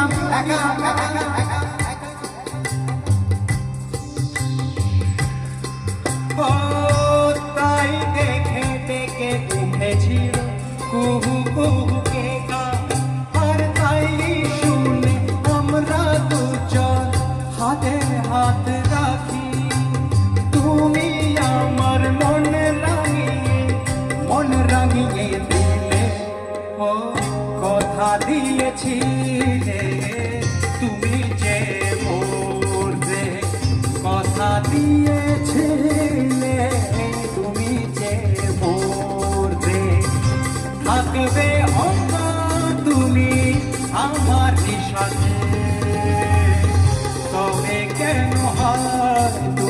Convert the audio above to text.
ছিলাম একা একা একা। ও তাই দেখে ডেকে উঠেছিল কুহু কুহু কে গান, আর তাই শুনে আমরা দুজন হাতে হাত রাখি। তুমি আমার মন রাঙিয়ে দিলে, ও কথা দিয়েছিলে তুমি যে মরবে, কথা দিয়েছিলে তুমি যে মরবে। থাকবে অমা তুমি আমার সাথে, তবে কেন হয়